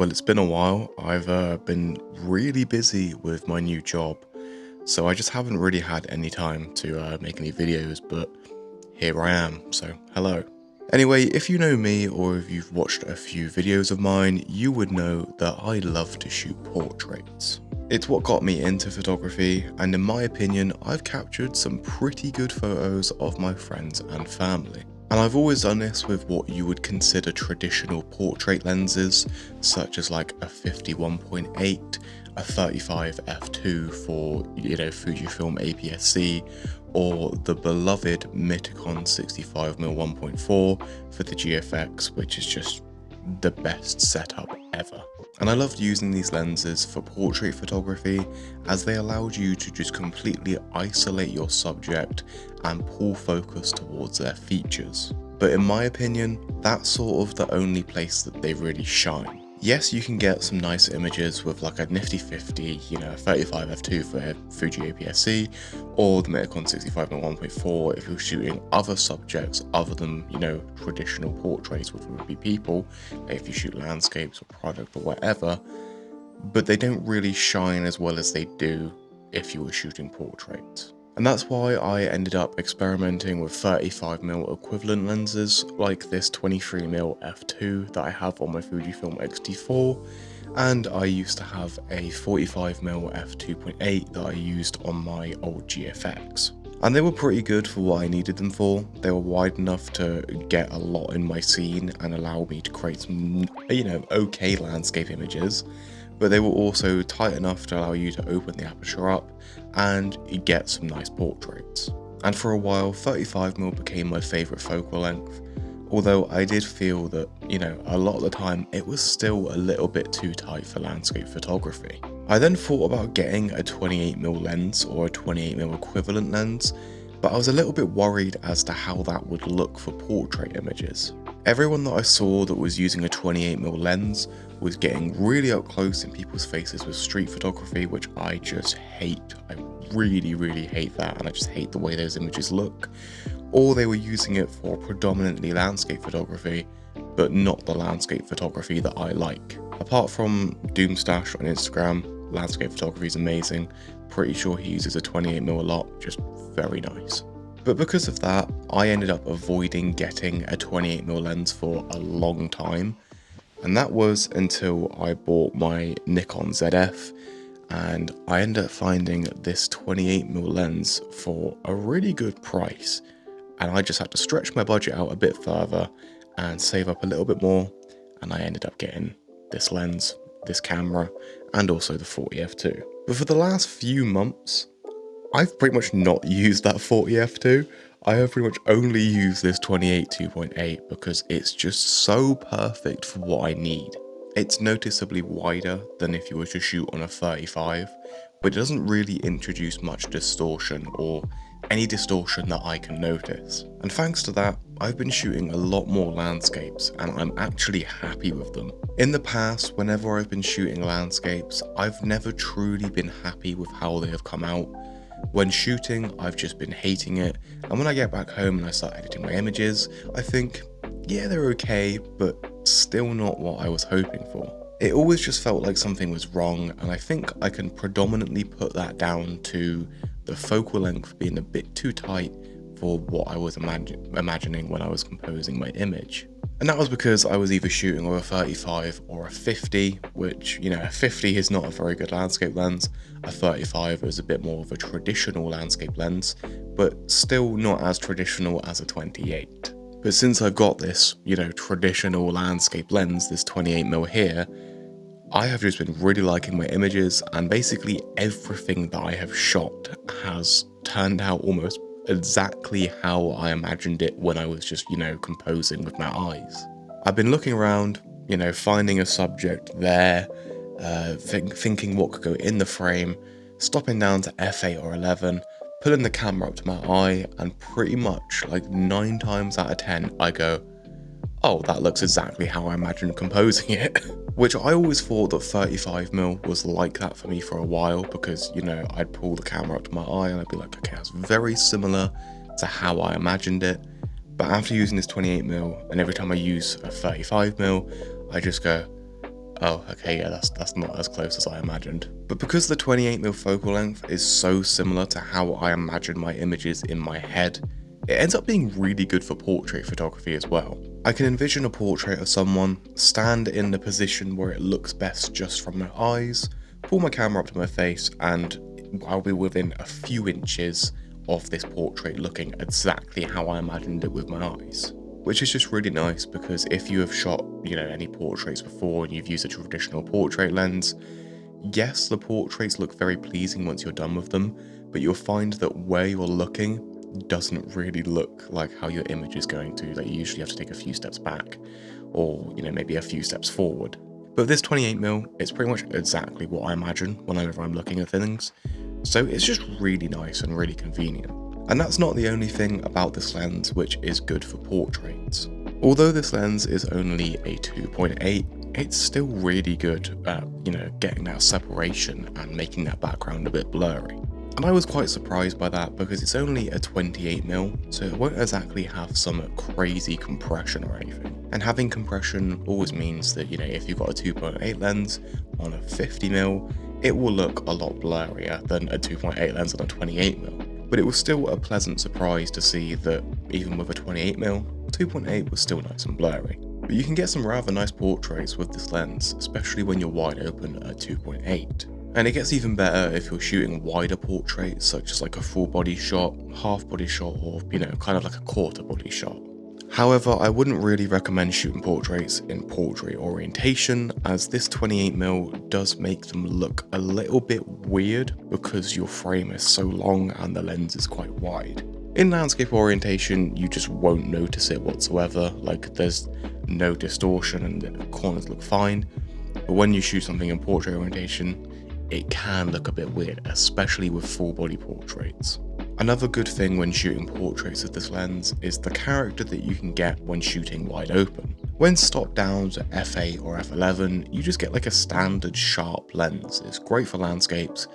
Well, it's been a while. I've been really busy with my new job, so I just haven't really had any time to make any videos, but here I am, so hello. Anyway, if you know me or if you've watched a few videos of mine, you would know that I love to shoot portraits. It's what got me into photography, and in my opinion, I've captured some pretty good photos of my friends and family. And I've always done this with what you would consider traditional portrait lenses, such as like a 51.8, a 35 f2 for, Fujifilm APS-C, or the beloved Nikon 65mm 1.4 for the GFX, which is just the best setup ever. And I loved using these lenses for portrait photography as they allowed you to just completely isolate your subject and pull focus towards their features. But in my opinion, that's sort of the only place that they really shine. Yes, you can get some nice images with like a nifty 50, a 35 f2 for Fuji APS-C, or the Nikon 65mm 1.4 if you're shooting other subjects other than, traditional portraits, which would be people, if you shoot landscapes or product or whatever, but they don't really shine as well as they do if you were shooting portraits. And that's why I ended up experimenting with 35mm equivalent lenses like this 23mm f2 that I have on my Fujifilm X-T4, and I used to have a 45mm f2.8 that I used on my old GFX. And they were pretty good for what I needed them for. They were wide enough to get a lot in my scene and allow me to create some, okay landscape images, but they were also tight enough to allow you to open the aperture up and get some nice portraits. And for a while, 35mm became my favourite focal length, although I did feel that, a lot of the time it was still a little bit too tight for landscape photography. I then thought about getting a 28mm lens or a 28mm equivalent lens, but I was a little bit worried as to how that would look for portrait images. Everyone that I saw that was using a 28mm lens was getting really up close in people's faces with street photography, which I just hate. I really hate that, and I just hate the way those images look. Or they were using it for predominantly landscape photography, but not the landscape photography that I like. Apart from Doomstash on Instagram, landscape photography is amazing. Pretty sure he uses a 28mm a lot, just very nice. But because of that, I ended up avoiding getting a 28mm lens for a long time. And that was until I bought my Nikon ZF, and I ended up finding this 28mm lens for a really good price. And I just had to stretch my budget out a bit further and save up a little bit more, and I ended up getting this lens, this camera, and also the 40f2. But for the last few months, I've pretty much not used that 40f2. I have pretty much only used this 28 2.8 because it's just so perfect for what I need. It's noticeably wider than if you were to shoot on a 35, but it doesn't really introduce much distortion or any distortion that I can notice. And thanks to that, I've been shooting a lot more landscapes, and I'm actually happy with them. In the past, whenever I've been shooting landscapes, I've never truly been happy with how they have come out. When shooting, I've just been hating it, and when I get back home and I start editing my images, I think, yeah, they're okay, but still not what I was hoping for. It always just felt like something was wrong, and I think I can predominantly put that down to the focal length being a bit too tight for what I was imagining when I was composing my image. And that was because I was either shooting with a 35 or a 50, which, a 50 is not a very good landscape lens. A 35 is a bit more of a traditional landscape lens, but still not as traditional as a 28. But since I've got this, traditional landscape lens, this 28mm here, I have just been really liking my images, and basically everything that I have shot has turned out almost exactly how I imagined it when I was just, composing with my eyes. I've been looking around, finding a subject there, thinking what could go in the frame, stopping down to f8 or 11, pulling the camera up to my eye, and pretty much like 9 times out of 10 I go, oh, that looks exactly how I imagined composing it. Which I always thought that 35mm was like that for me for a while, because, I'd pull the camera up to my eye and I'd be like, okay, that's very similar to how I imagined it. But after using this 28mm, and every time I use a 35mm, I just go, Oh, okay, yeah, that's not as close as I imagined. But because the 28mm focal length is so similar to how I imagine my images in my head, it ends up being really good for portrait photography as well. I can envision a portrait of someone, stand in the position where it looks best just from their eyes, pull my camera up to my face, and I'll be within a few inches of this portrait looking exactly how I imagined it with my eyes. Which is just really nice because if you have shot, any portraits before and you've used a traditional portrait lens, yes, the portraits look very pleasing once you're done with them, but you'll find that where you're looking doesn't really look like how your image is going to. Like, you usually have to take a few steps back or, maybe a few steps forward. But this 28mm, it's pretty much exactly what I imagine whenever I'm looking at things. So it's just really nice and really convenient. And that's not the only thing about this lens which is good for portraits. Although this lens is only a 2.8, it's still really good at, getting that separation and making that background a bit blurry. And I was quite surprised by that because it's only a 28mm, so it won't exactly have some crazy compression or anything. And having compression always means that, if you've got a 2.8 lens on a 50mm, it will look a lot blurrier than a 2.8 lens on a 28mm. But it was still a pleasant surprise to see that even with a 28mm, 2.8 was still nice and blurry. But you can get some rather nice portraits with this lens, especially when you're wide open at 2.8. And it gets even better if you're shooting wider portraits, such as like a full body shot, half body shot, or kind of like a quarter body shot. However, I wouldn't really recommend shooting portraits in portrait orientation, as this 28mm does make them look a little bit weird because your frame is so long and the lens is quite wide. In landscape orientation, you just won't notice it whatsoever, like there's no distortion and the corners look fine. But when you shoot something in portrait orientation, it can look a bit weird, especially with full body portraits. Another good thing when shooting portraits with this lens is the character that you can get when shooting wide open. When stopped down to f8 or f11, you just get like a standard sharp lens. It's great for landscapes,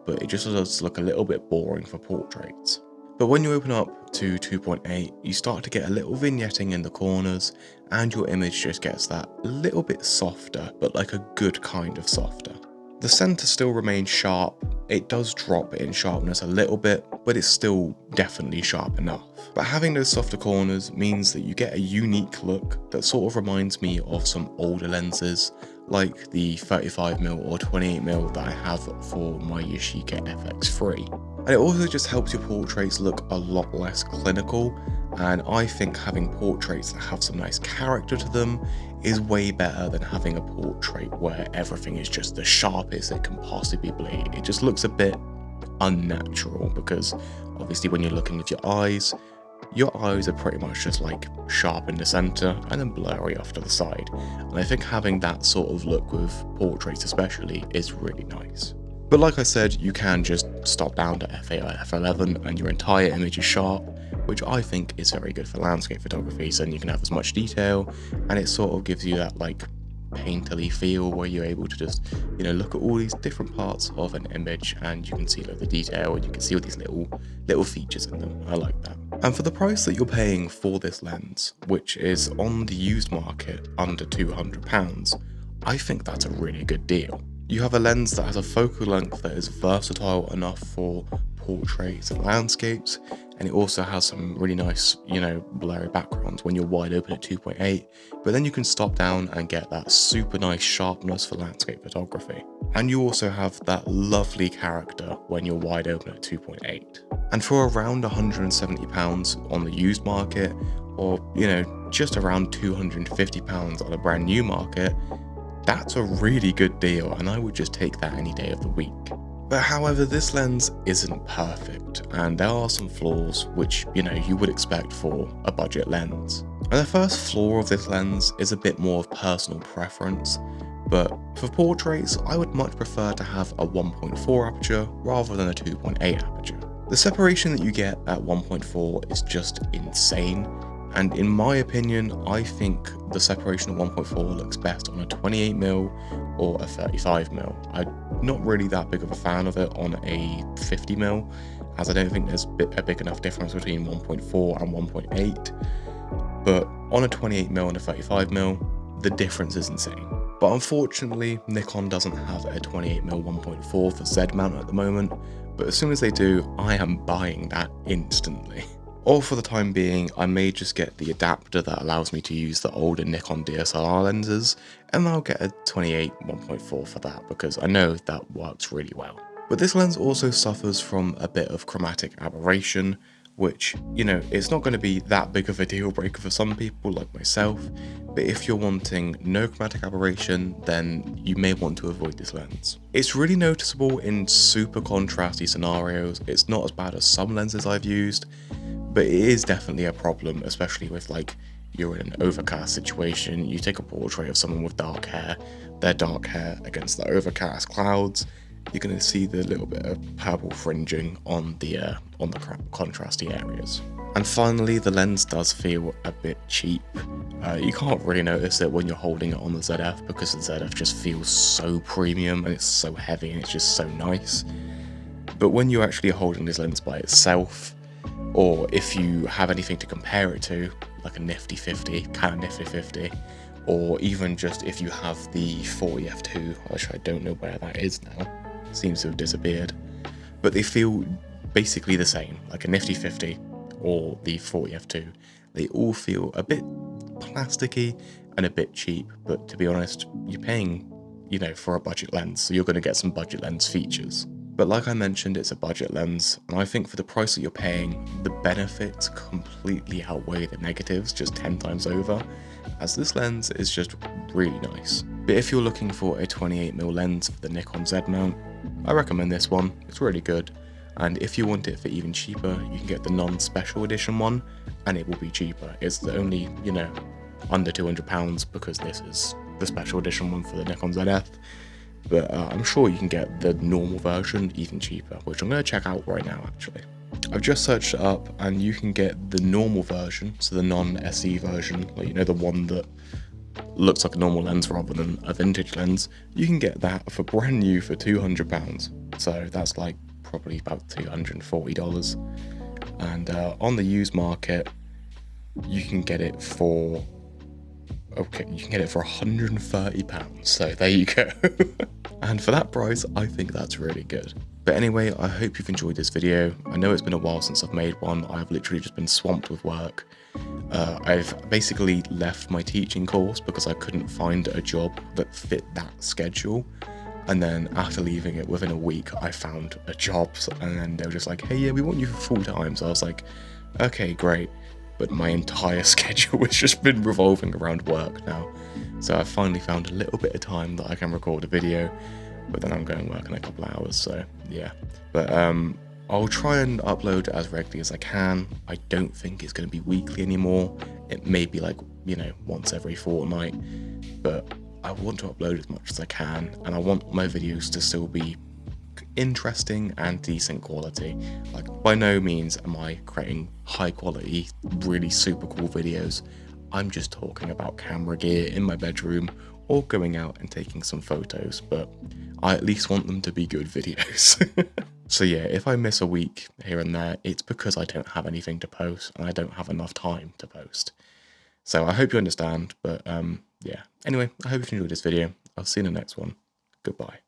but it just does look a little bit boring for portraits. But when you open up to 2.8, you start to get a little vignetting in the corners, and your image just gets that little bit softer, but like a good kind of softer. The center still remains sharp. It does drop in sharpness a little bit, but it's still definitely sharp enough. But having those softer corners means that you get a unique look that sort of reminds me of some older lenses, like the 35mm or 28mm that I have for my Yashica FX3. And it also just helps your portraits look a lot less clinical, and I think having portraits that have some nice character to them is way better than having a portrait where everything is just the sharpest it can possibly be. It just looks a bit unnatural because obviously when you're looking with your eyes are pretty much just like sharp in the center and then blurry off to the side. And I think having that sort of look with portraits especially is really nice. But like I said, you can just stop down to f8 or f11 and your entire image is sharp, which I think is very good for landscape photography, so then you can have as much detail, and it sort of gives you that like painterly feel where you're able to just, look at all these different parts of an image and you can see like the detail and you can see all these little features in them. I like that. And for the price that you're paying for this lens, which is on the used market under £200, I think that's a really good deal. You have a lens that has a focal length that is versatile enough for portraits and landscapes, and it also has some really nice, blurry backgrounds when you're wide open at 2.8, but then you can stop down and get that super nice sharpness for landscape photography. And you also have that lovely character when you're wide open at 2.8. And for around £170 on the used market, or, just around £250 on a brand new market, that's a really good deal, and I would just take that any day of the week. But however, this lens isn't perfect, and there are some flaws which, you would expect for a budget lens. And the first flaw of this lens is a bit more of personal preference, but for portraits, I would much prefer to have a 1.4 aperture rather than a 2.8 aperture. The separation that you get at 1.4 is just insane. And in my opinion, I think the separation of 1.4 looks best on a 28mm or a 35mm. I'm not really that big of a fan of it on a 50mm, as I don't think there's a big enough difference between 1.4 and 1.8. But on a 28mm and a 35mm, the difference is insane. But unfortunately, Nikon doesn't have a 28mm 1.4 for Z mount at the moment, but as soon as they do, I am buying that instantly. Or for the time being, I may just get the adapter that allows me to use the older Nikon DSLR lenses, and I'll get a 28 1.4 for that because I know that works really well. But this lens also suffers from a bit of chromatic aberration, which, you know, it's not going to be that big of a deal breaker for some people like myself, but if you're wanting no chromatic aberration, then you may want to avoid this lens. It's really noticeable in super contrasty scenarios. It's not as bad as some lenses I've used, but it is definitely a problem, especially with like you're in an overcast situation, you take a portrait of someone with dark hair, their dark hair against the overcast clouds, you're going to see the little bit of purple fringing on the contrasty areas. And finally, the lens does feel a bit cheap. You can't really notice it when you're holding it on the ZF because the ZF just feels so premium and it's so heavy and it's just so nice. But when you're actually holding this lens by itself, or if you have anything to compare it to, like a Nifty 50, Canon Nifty 50, or even just if you have the 40 f2, which I don't know where that is now, seems to have disappeared, but they feel basically the same, like a Nifty 50 or the 40 f2. They all feel a bit plasticky and a bit cheap, but to be honest, you're paying, you know, for a budget lens, so you're going to get some budget lens features. But like I mentioned, it's a budget lens, and I think for the price that you're paying, the benefits completely outweigh the negatives just 10 times over, as this lens is just really nice. But if you're looking for a 28mm lens for the Nikon Z mount, I recommend this one. It's really good, and if you want it for even cheaper, you can get the non-special edition one, and it will be cheaper. It's only, you know, under £200 because this is the special edition one for the Nikon ZF. But I'm sure you can get the normal version even cheaper, which I'm going to check out right now actually. I've just searched it up and you can get the normal version, so the non-SE version, like, you know, the one that looks like a normal lens rather than a vintage lens. You can get that for brand new for £200, so that's like probably about $240. And on the used market, you can get it for £130, so there you go. And for that price, I think that's really good. But anyway, I hope you've enjoyed this video. I know it's been a while since I've made one. I've literally just been swamped with work. I've basically left my teaching course because I couldn't find a job that fit that schedule. And then after leaving it, within a week, I found a job, and then they were just like, hey, yeah, we want you for full time. So I was like, okay, great. But my entire schedule has just been revolving around work now. So I finally found a little bit of time that I can record a video, but then I'm going to work in a couple of hours, so yeah. But I'll try and upload as regularly as I can. I don't think it's going to be weekly anymore. It may be like, you know, once every fortnight, but I want to upload as much as I can, and I want my videos to still be interesting and decent quality. Like, by no means am I creating high quality, really super cool videos. I'm just talking about camera gear in my bedroom or going out and taking some photos, but I at least want them to be good videos. So yeah, if I miss a week here and there, it's because I don't have anything to post and I don't have enough time to post. So I hope you understand, but yeah. Anyway, I hope you enjoyed this video. I'll see you in the next one. Goodbye.